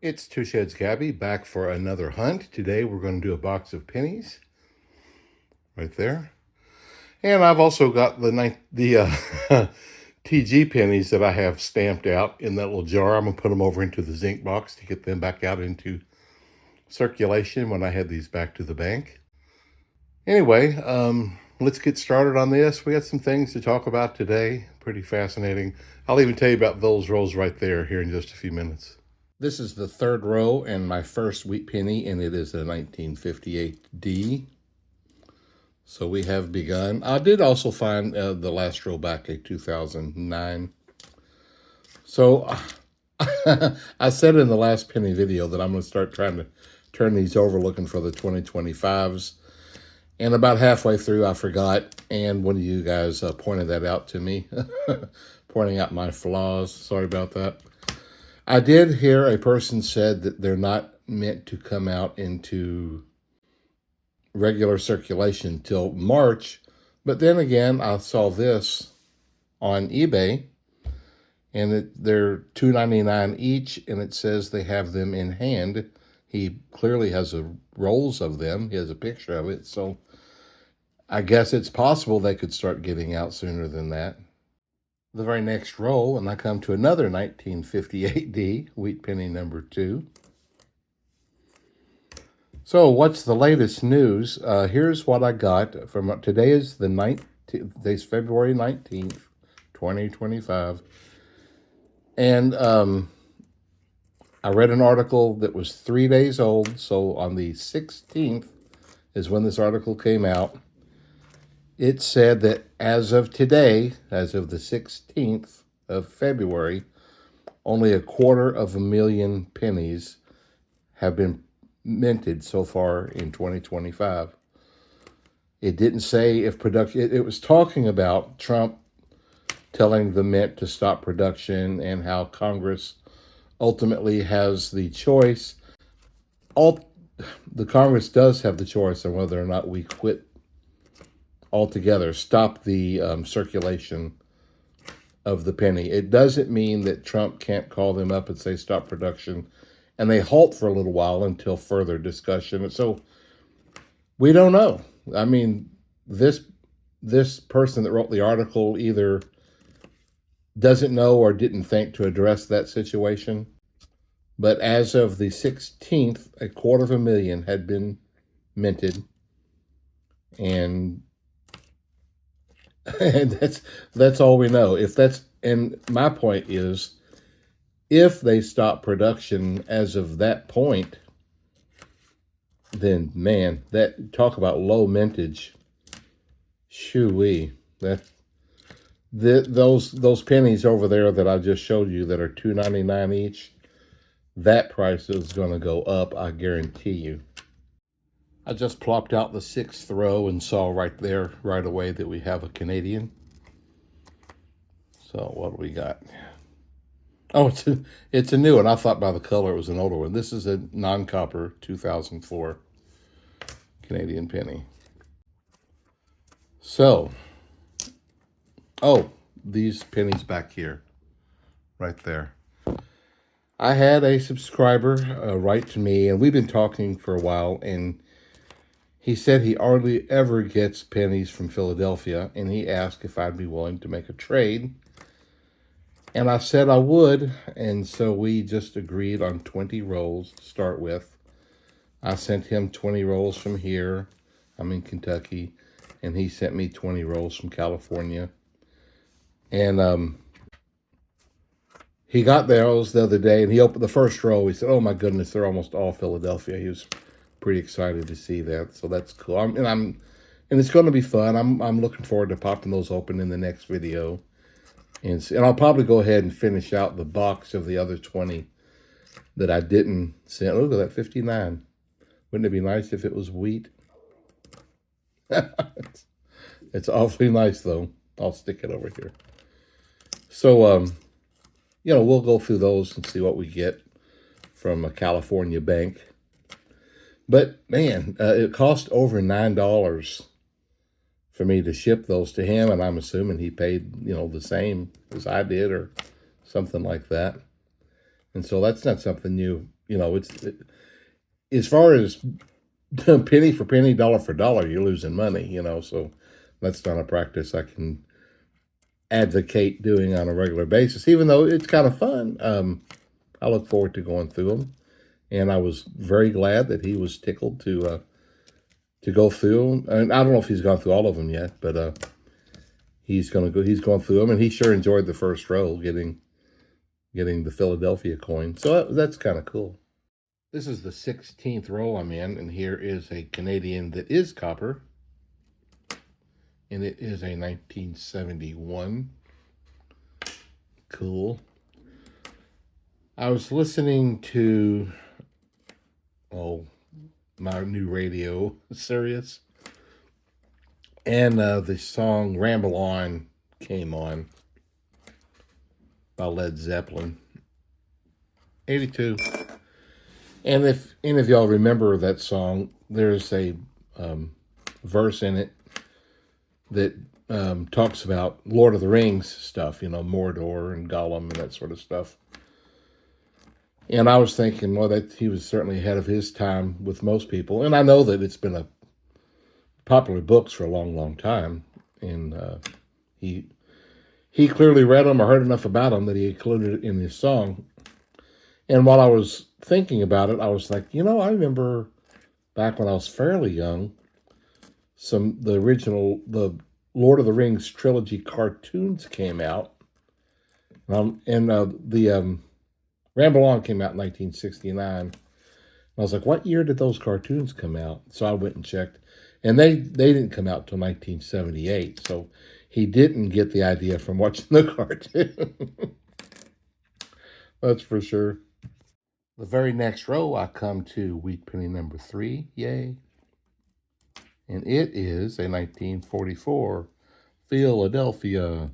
It's Two Sheds Gabby back for another hunt. Today we're going to do a box of pennies right there. And I've also got the TG pennies that I have stamped out in that little jar. I'm going to put them over into the zinc box to get them back out into circulation when I head these back to the bank. Anyway, let's get started on this. We got some things to talk about today. Pretty fascinating. I'll even tell you about those rolls right there here in just a few minutes. This is the third row and my first wheat penny, and it is a 1958D. So we have begun. I did also find the last row back a 2009. So I said in the last penny video that I'm going to start trying to turn these over looking for the 2025s. And about halfway through, I forgot. And one of you guys pointed that out to me, pointing out my flaws. Sorry about that. I did hear a person said that they're not meant to come out into regular circulation till March. But then again, I saw this on eBay, and they're $2.99 each, and it says they have them in hand. He clearly has rolls of them. He has a picture of it. So I guess it's possible they could start getting out sooner than that. The very next roll, and I come to another 1958D, wheat penny number 2. So what's the latest news? Here's what I got from today is today's February 19th, 2025. And I read an article that was 3 days old. So on the 16th is when this article came out. It said that as of today, as of the 16th of February, only 250,000 pennies have been minted so far in 2025. It didn't say if production, it was talking about Trump telling the mint to stop production and how Congress ultimately has the choice. The Congress does have the choice on whether or not we quit altogether, stop the circulation of the penny. It doesn't mean that Trump can't call them up and say stop production, and they halt for a little while until further discussion. So we don't know. I mean, this person that wrote the article either doesn't know or didn't think to address that situation. But as of the 16th, 250,000 had been minted, and that's all we know. And my point is, if they stop production as of that point, then man, that talk about low mintage. Shoo-wee. Those pennies over there that I just showed you that are $2.99 each, that price is going to go up, I guarantee you. I just plopped out the 6th row and saw right there, right away, that we have a Canadian. So what do we got? Oh, it's a new one. I thought by the color it was an older one. This is a non-copper 2004 Canadian penny. So, these pennies back here, right there. I had a subscriber write to me, and we've been talking for a while, and he said he hardly ever gets pennies from Philadelphia, and he asked if I'd be willing to make a trade. And I said I would, and so we just agreed on 20 rolls to start with. I sent him 20 rolls from here. I'm in Kentucky, and he sent me 20 rolls from California. And he got those the other day, and he opened the first roll. He said, "Oh my goodness, they're almost all Philadelphia." He was pretty excited to see that, so that's cool. And it's going to be fun. I'm looking forward to popping those open in the next video, and I'll probably go ahead and finish out the box of the other 20 that I didn't send. Look at that 59. Wouldn't it be nice if it was wheat? It's awfully nice though. I'll stick it over here. So we'll go through those and see what we get from a California bank. But man, it cost over $9 for me to ship those to him, and I'm assuming he paid, the same as I did or something like that. And so that's not something you as far as penny for penny, dollar for dollar, you're losing money, so that's not a practice I can advocate doing on a regular basis, even though it's kind of fun. I look forward to going through them, and I was very glad that he was tickled to go through them. And I don't know if he's gone through all of them yet, but he's going through them, and he sure enjoyed the first row, getting the Philadelphia coin. So that's kind of cool. This is the 16th row I'm in, and here is a Canadian that is copper, and it is a 1971. Cool. I was listening to, my new radio, Sirius, and the song Ramble On came on by Led Zeppelin. 82. And if any of y'all remember that song, there's a verse in it that talks about Lord of the Rings stuff, Mordor and Gollum and that sort of stuff. And I was thinking, well, that he was certainly ahead of his time with most people. And I know that it's been a popular books for a long, long time. And he clearly read them or heard enough about them that he included it in his song. And while I was thinking about it, I was like, I remember back when I was fairly young, the Lord of the Rings trilogy cartoons came out. And the Ramble On came out in 1969. I was like, what year did those cartoons come out? So I went and checked. And they didn't come out till 1978. So he didn't get the idea from watching the cartoon. That's for sure. The very next row, I come to wheat penny number 3. Yay. And it is a 1944 Philadelphia.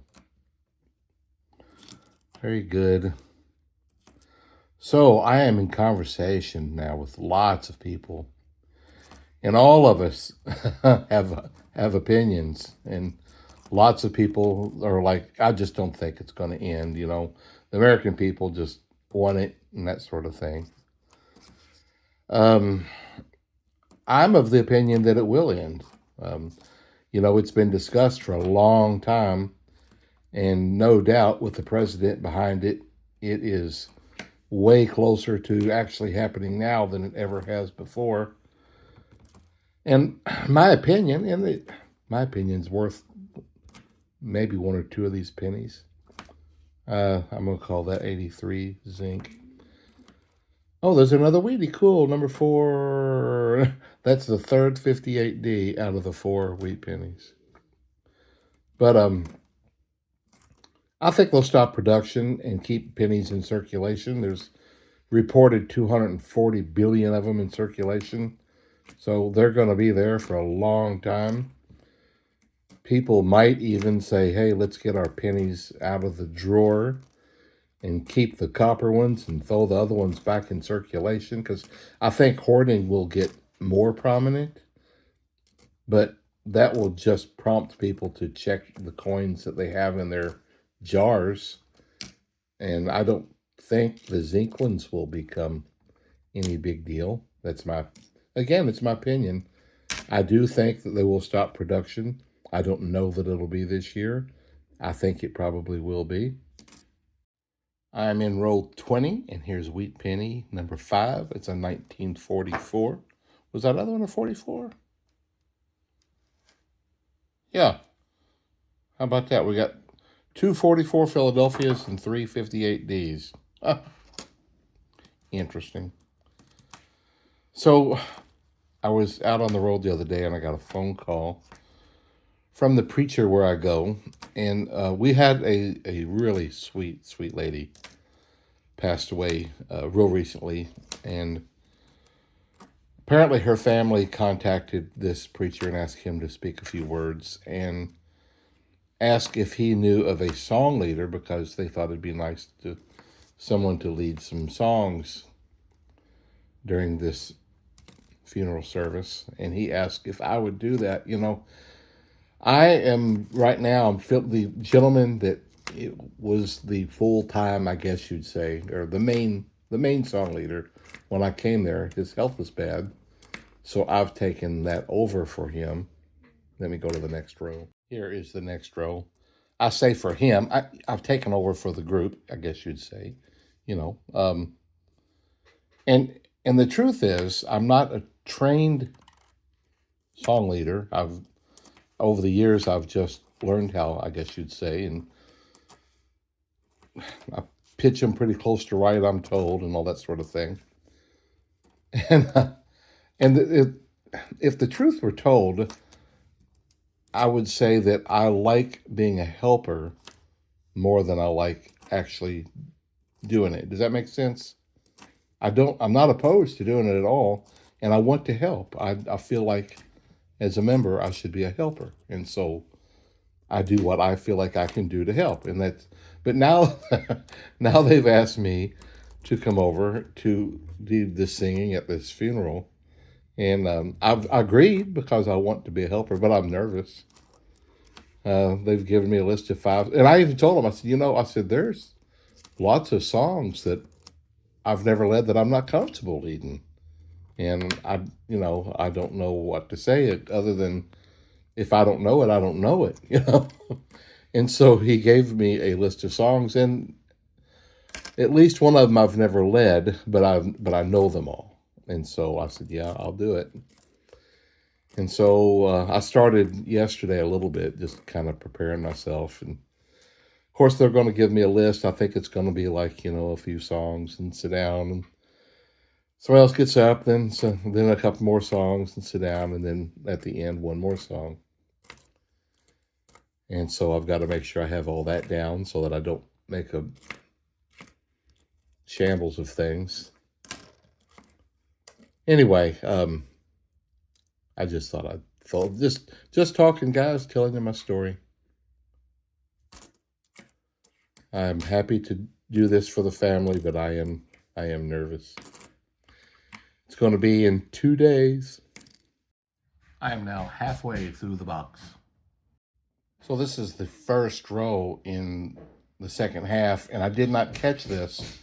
Very good. So I am in conversation now with lots of people, and all of us have opinions, and lots of people are like, I just don't think it's going to end. The American people just want it and that sort of thing. I'm of the opinion that it will end. It's been discussed for a long time, and no doubt with the president behind it, it is way closer to actually happening now than it ever has before. And my opinion's worth maybe one or two of these pennies. I'm going to call that 83 zinc. Oh, there's another Wheatie. Cool. Number 4. That's the third 58D out of the 4 wheat pennies. But I think they'll stop production and keep pennies in circulation. There's reported 240 billion of them in circulation. So they're going to be there for a long time. People might even say, hey, let's get our pennies out of the drawer and keep the copper ones and throw the other ones back in circulation, because I think hoarding will get more prominent, but that will just prompt people to check the coins that they have in their jars, and I don't think the zinc ones will become any big deal. It's my opinion. I do think that they will stop production. I don't know that it'll be this year. I think it probably will be. I'm in row 20, and here's wheat penny number 5. It's a 1944. Was that other one a 44? Yeah. How about that? We got 2 44 Philadelphias and 3 58Ds. Interesting. So I was out on the road the other day, and I got a phone call from the preacher where I go, and we had a really sweet lady passed away real recently, and apparently her family contacted this preacher and asked him to speak a few words and asked if he knew of a song leader, because they thought it'd be nice to someone to lead some songs during this funeral service. And he asked if I would do that. I am right now, the gentleman that it was the full-time, I guess you'd say, or the main the main song leader. When I came there, his health was bad. So I've taken that over for him. Let me go to the next row. Here is the next row. I say for him, I've taken over for the group, I guess you'd say, you know. And the truth is, I'm not a trained song leader. Over the years, I've just learned how, I guess you'd say, and I pitch them pretty close to right, I'm told, and all that sort of thing. And if the truth were told, I would say that I like being a helper more than I like actually doing it. Does that make sense? I'm not opposed to doing it at all, and I want to help. I feel like as a member, I should be a helper. And so I do what I feel like I can do to help. But now, now they've asked me to come over to do the singing at this funeral. And I've agreed because I want to be a helper, but I'm nervous. They've given me a list of 5. And I even told them, I said, there's lots of songs that I've never led that I'm not comfortable leading. And I don't know what to say other than if I don't know it, I don't know it, And so he gave me a list of songs, and at least one of them I've never led, but I know them all. And so I said, yeah, I'll do it. And so I started yesterday a little bit, just kind of preparing myself. And of course, they're going to give me a list. I think it's going to be like, a few songs and sit down. And somebody else gets up, then a couple more songs and sit down. And then at the end, one more song. And so I've got to make sure I have all that down so that I don't make a shambles of things. Anyway, I just thought I'd just talking, guys, telling you my story. I'm happy to do this for the family, but I am nervous. It's going to be in 2 days. I am now halfway through the box. So this is the first row in the second half, and I did not catch this.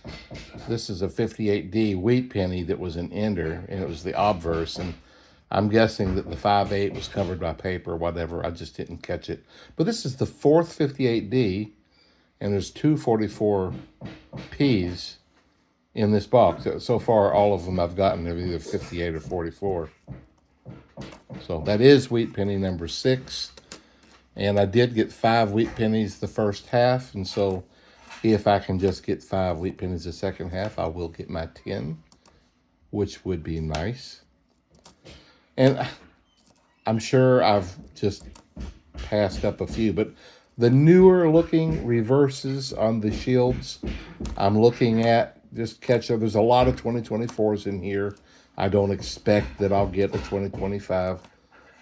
This is a 58D wheat penny that was an ender, and it was the obverse, and I'm guessing that the 5/8 was covered by paper or whatever. I just didn't catch it. But this is the fourth 58D, and there's two 44Ps in this box. So far, all of them I've gotten are either 58 or 44. So that is wheat penny number 6. And I did get 5 wheat pennies the first half. And so if I can just get 5 wheat pennies the second half, I will get my 10, which would be nice. And I'm sure I've just passed up a few, but the newer looking reverses on the shields, I'm looking at, just catch up. There's a lot of 2024s in here. I don't expect that I'll get a 2025,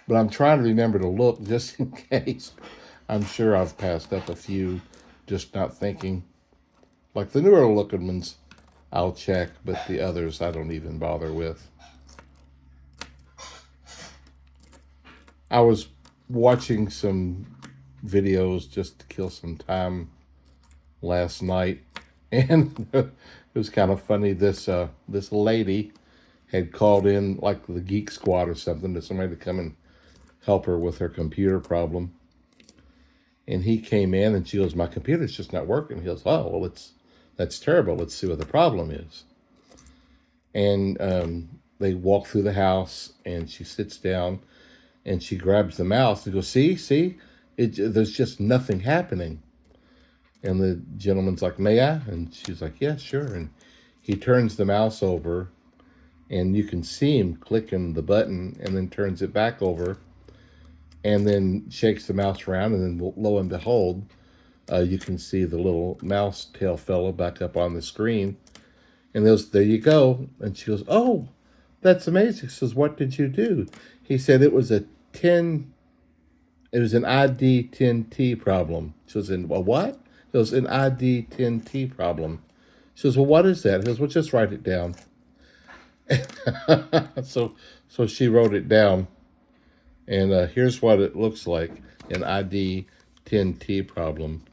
but I'm trying to remember to look just in case. I'm sure I've passed up a few, just not thinking. Like the newer looking ones, I'll check, but the others I don't even bother with. I was watching some videos just to kill some time last night, and it was kind of funny. This lady had called in like the Geek Squad or something to somebody to come and help her with her computer problem. And he came in and she goes, "My computer's just not working." He goes, "Oh, well, that's terrible. Let's see what the problem is." And they walk through the house, and she sits down and she grabs the mouse and goes, see, there's just nothing happening. And the gentleman's like, "May I?" And she's like, "Yeah, sure." And he turns the mouse over, and you can see him clicking the button, and then turns it back over, and then shakes the mouse around, and then lo and behold, you can see the little mouse tail fella back up on the screen. And goes, "There you go." And she goes, "Oh, that's amazing." She says, "What did you do?" He said it was an ID10T problem. She was in, "A what?" It was an ID10T problem. She says, "Well, what is that?" He goes, "Well, just write it down." So she wrote it down. And here's what it looks like, an ID10T problem.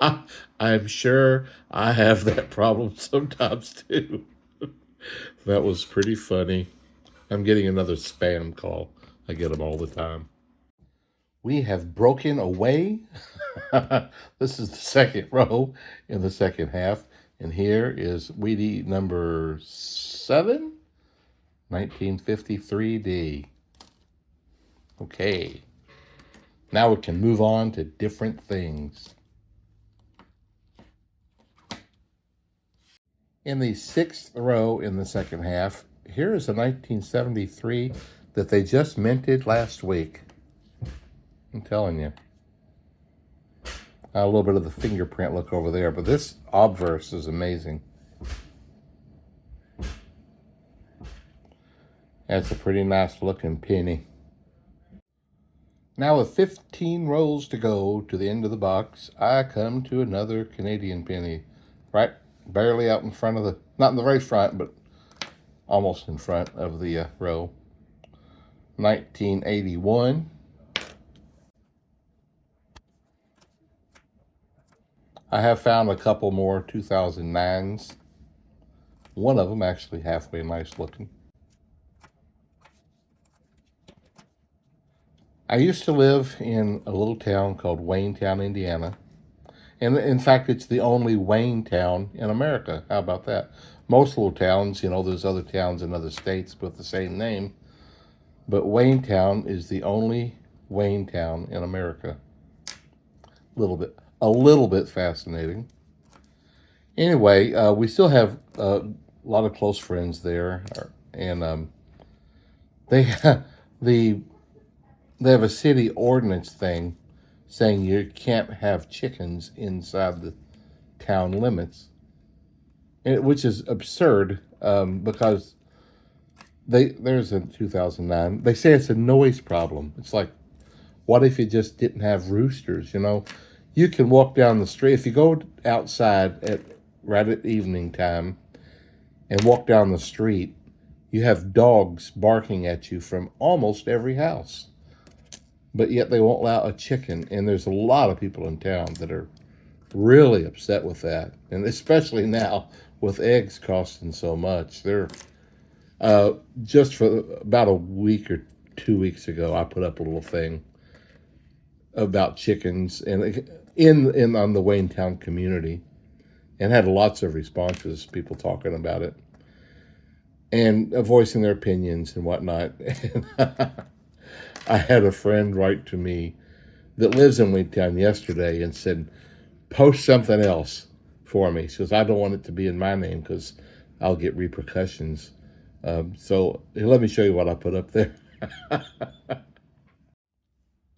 I, I'm sure I have that problem sometimes too. That was pretty funny. I'm getting another spam call. I get them all the time. We have broken away. This is the second row in the second half. And here is Weedy number 7, 1953D. Okay. Now we can move on to different things. In the 6th row in the second half, here is a 1973 that they just minted last week. I'm telling you. A little bit of the fingerprint look over there, but this obverse is amazing. That's a pretty nice looking penny. Now with 15 rolls to go to the end of the box, I come to another Canadian penny. Right, barely out in front of the, not in the very front, but almost in front of the row. 1981. I have found a couple more 2009s. One of them actually halfway nice looking. I used to live in a little town called Waynetown, Indiana. And in fact, it's the only Wayne town in America. How about that? Most little towns, there's other towns in other states with the same name. But Waynetown is the only Wayne town in America. A little bit fascinating. Anyway, we still have a lot of close friends there. And they have a city ordinance thing saying you can't have chickens inside the town limits, which is absurd because there's in 2009, they say it's a noise problem. It's like, what if you just didn't have roosters? You can walk down the street. If you go outside right at evening time and walk down the street, you have dogs barking at you from almost every house. But yet they won't allow a chicken. And there's a lot of people in town that are really upset with that. And especially now with eggs costing so much. They're just for about a week or 2 weeks ago, I put up a little thing about chickens and in on the Waynetown community, and had lots of responses, people talking about it and voicing their opinions and whatnot. And I had a friend write to me that lives in Waynetown yesterday and said, post something else for me. She goes, I don't want it to be in my name because I'll get repercussions. So let me show you what I put up there.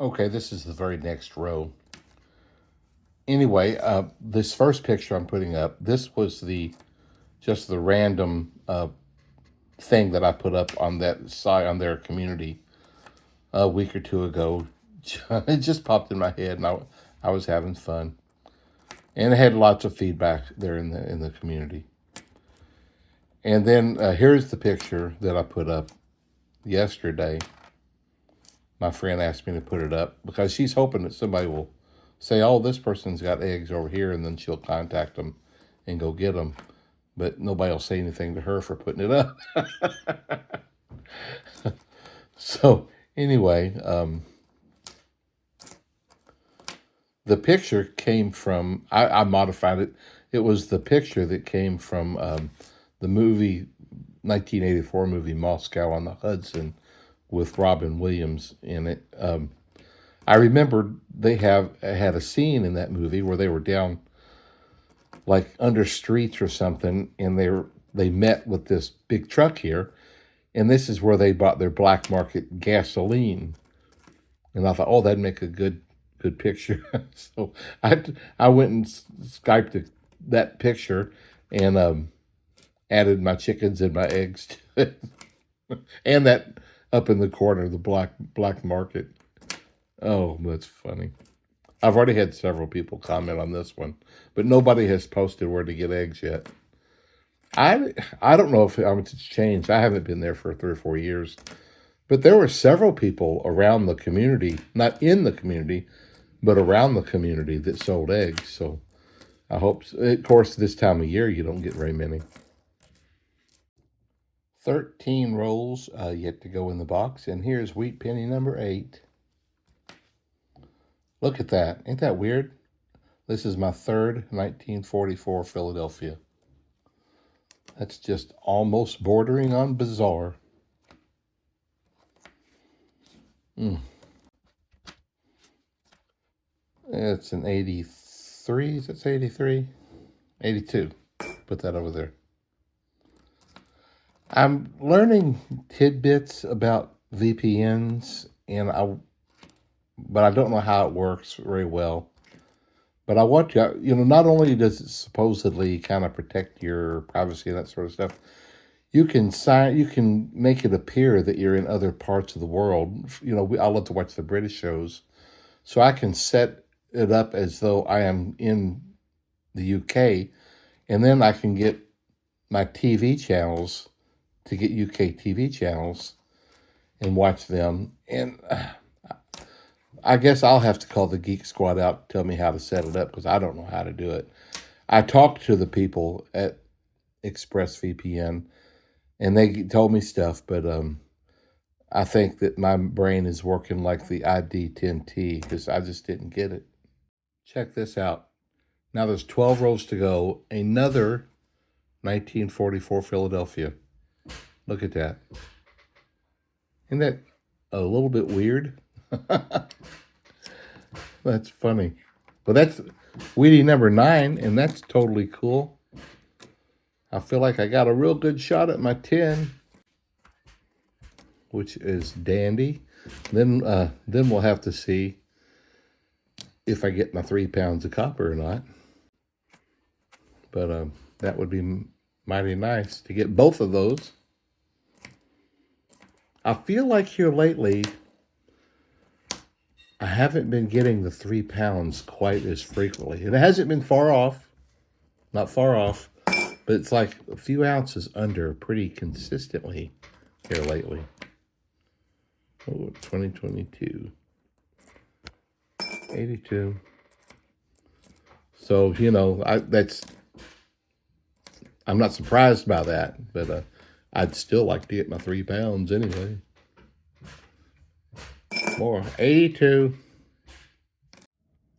Okay, this is the very next row. Anyway, this first picture I'm putting up, this was just the random thing that I put up on that site on their community a week or two ago. It just popped in my head, and I was having fun, and it had lots of feedback there in the community. And then here's the picture that I put up yesterday. My friend asked me to put it up because she's hoping that somebody will say, oh, this person's got eggs over here, and then she'll contact them and go get them. But nobody will say anything to her for putting it up. So anyway, the picture came from, I modified it. It was the picture that came from the 1984 movie Moscow on the Hudson with Robin Williams in it. I remember they had a scene in that movie where they were down like under streets or something, and they met with this big truck here, and this is where they bought their black market gasoline. And I thought, oh, that'd make a good picture. So I went and Skyped that picture and added my chickens and my eggs to it. And that up in the corner, the black market. Oh, that's funny. I've already had several people comment on this one, but nobody has posted where to get eggs yet. I don't know if how much it's changed. I haven't been there for 3 or 4 years, but there were several people around the community, not in the community, but around the community that sold eggs. So I hope, of course, this time of year you don't get very many. 13 rolls yet to go in the box, and here's wheat penny number 8. Look at that. Ain't that weird? This is my third 1944 Philadelphia. That's just almost bordering on bizarre. It's an 83. Is it 83? 82. Put that over there. I'm learning tidbits about VPNs, but I don't know how it works very well. But I want you, not only does it supposedly kind of protect your privacy and that sort of stuff, you can make it appear that you're in other parts of the world. I love to watch the British shows, so I can set it up as though I am in the UK, and then I can get my TV channels to get UK TV channels and watch them. And I guess I'll have to call the Geek Squad out to tell me how to set it up, because I don't know how to do it. I talked to the people at ExpressVPN, and they told me stuff, but I think that my brain is working like the ID10T, because I just didn't get it. Check this out. Now there's 12 rows to go. Another 1944 Philadelphia. Look at that. Isn't that a little bit weird? That's funny. But that's Wheatie number 9, and that's totally cool. I feel like I got a real good shot at my 10, which is dandy. Then we'll have to see if I get my 3 pounds of copper or not. But that would be mighty nice to get both of those. I feel like here lately, I haven't been getting the 3 pounds quite as frequently. It hasn't been far off, not far off, but it's like a few ounces under pretty consistently here lately. Oh, 2022. 82. So, I'm not surprised by that, but I'd still like to get my 3 pounds anyway. More. 82.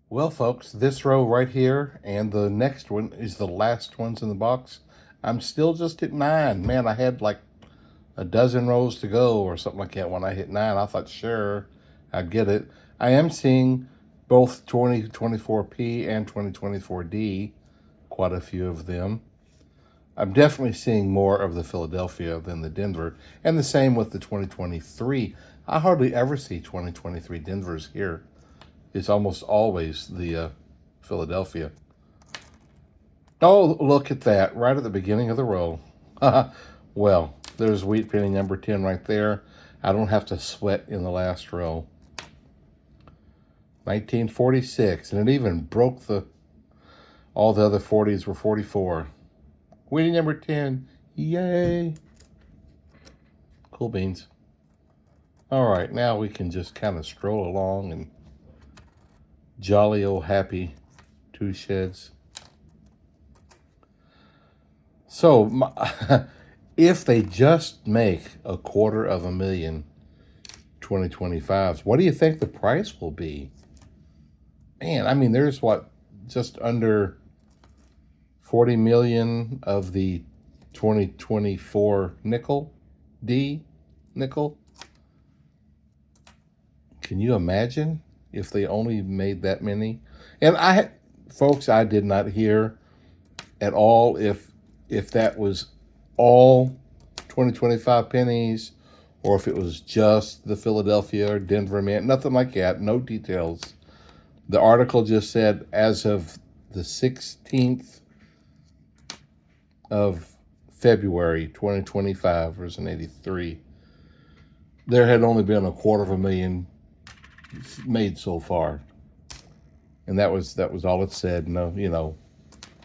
Well, folks, this row right here and the next one is the last ones in the box. I'm still just at 9. Man, I had like a dozen rows to go or something like that. When I hit 9, I thought, sure, I'd get it. I am seeing both 2024P and 2024D, quite a few of them. I'm definitely seeing more of the Philadelphia than the Denver, and the same with the 2023. I hardly ever see 2023 Denvers here. It's almost always the Philadelphia. Oh, look at that, right at the beginning of the row. Well, there's wheat penny number 10 right there. I don't have to sweat in the last row. 1946, and it even broke all the other 40s were 44. Wheatie number 10, yay. Cool beans. All right, now we can just kind of stroll along and jolly old happy 2 sheds. So if they just make 250,000 2025s, what do you think the price will be? Man, I mean, there's just under 40 million of the 2024 nickel. Can you imagine if they only made that many? And folks, I did not hear at all if that was all 2025 pennies, or if it was just the Philadelphia or Denver mint. Nothing like that. No details. The article just said as of the 16th of February 2025, there's an 83. There had only been 250,000 made so far, and that was all it said. No,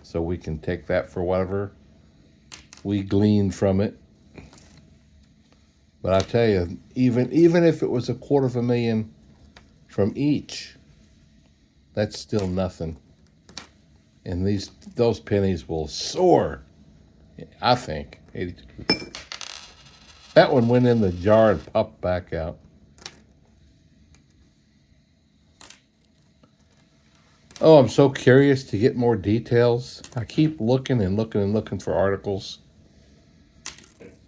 so we can take that for whatever we glean from it. But I tell you, even if it was 250,000 from each, That's still nothing. And those pennies will soar, I think. 82. That one went in the jar and popped back out. Oh, I'm so curious to get more details. I keep looking and looking and looking for articles.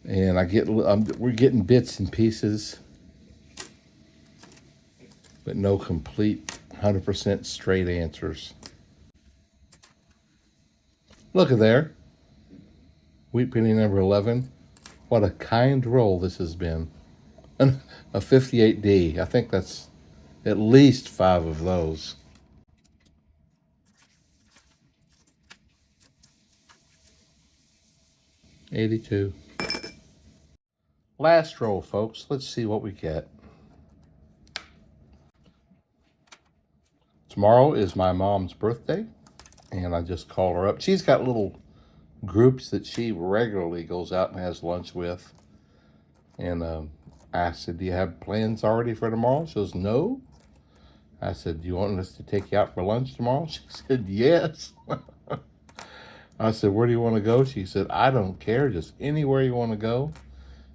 And we're getting bits and pieces, but no complete 100% straight answers. Look at there. Wheat penny number 11. What a kind roll this has been. A 58D. I think that's at least 5 of those. $82. Last roll, folks. Let's see what we get. Tomorrow is my mom's birthday, and I just called her up. She's got little groups that she regularly goes out and has lunch with. And I said, do you have plans already for tomorrow? She goes, no. I said, do you want us to take you out for lunch tomorrow? She said, yes. I said, where do you want to go? She said, I don't care, just anywhere you want to go.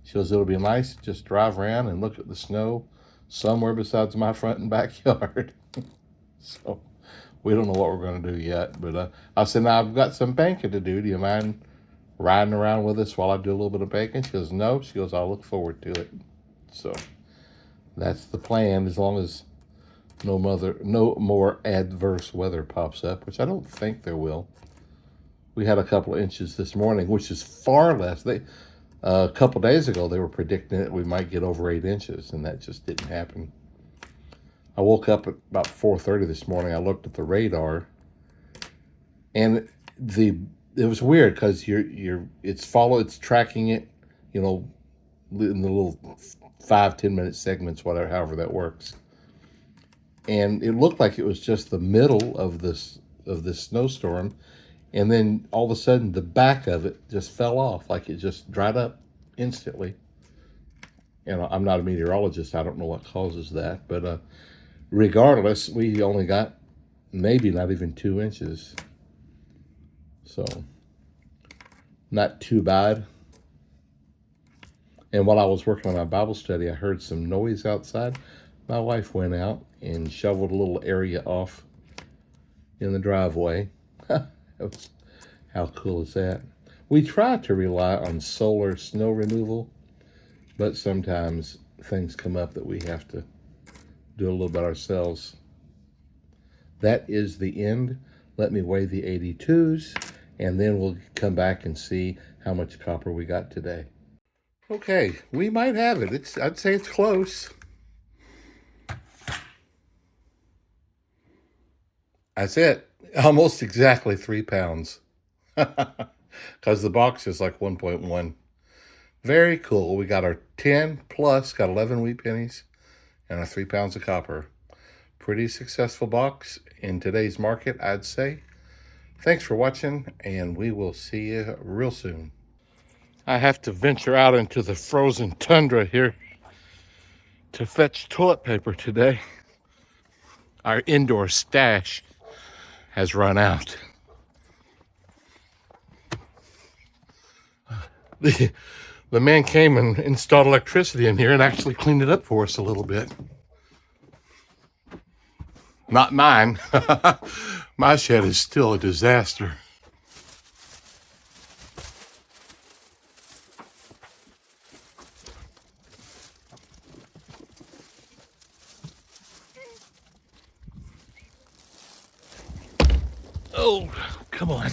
She goes, it'll be nice to just drive around and look at the snow somewhere besides my front and backyard. So we don't know what we're going to do yet. But I said, now I've got some banking to do. Do you mind riding around with us while I do a little bit of banking? She goes, no. She goes, I'll look forward to it. So that's the plan, as long as no more adverse weather pops up, which I don't think there will. We had a couple of inches this morning, which is far less. A couple days ago, they were predicting that we might get over 8 inches, and that just didn't happen. I woke up at about 4:30 this morning. I looked at the radar, and it was weird because it's tracking it, in the little 5-10 minute segments, whatever, however that works. And it looked like it was just the middle of this snowstorm. And then all of a sudden, the back of it just fell off, like it just dried up instantly. I'm not a meteorologist. I don't know what causes that. But regardless, we only got maybe not even 2 inches. So, not too bad. And while I was working on my Bible study, I heard some noise outside. My wife went out and shoveled a little area off in the driveway. How cool is that? We try to rely on solar snow removal, but sometimes things come up that we have to do a little bit ourselves. That is the end. Let me weigh the 82s, and then we'll come back and see how much copper we got today. Okay, we might have it. I'd say it's close. That's it. Almost exactly 3 pounds. Because the box is like 1.1. Very cool. We got our 10 plus, got 11 wheat pennies, and our 3 pounds of copper. Pretty successful box in today's market, I'd say. Thanks for watching, and we will see you real soon. I have to venture out into the frozen tundra here to fetch toilet paper today. Our indoor stash has run out. The man came and installed electricity in here and actually cleaned it up for us a little bit. Not mine. My shed is still a disaster. Oh, come on.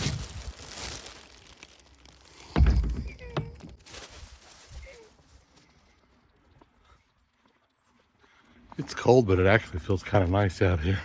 It's cold, but it actually feels kind of nice out here.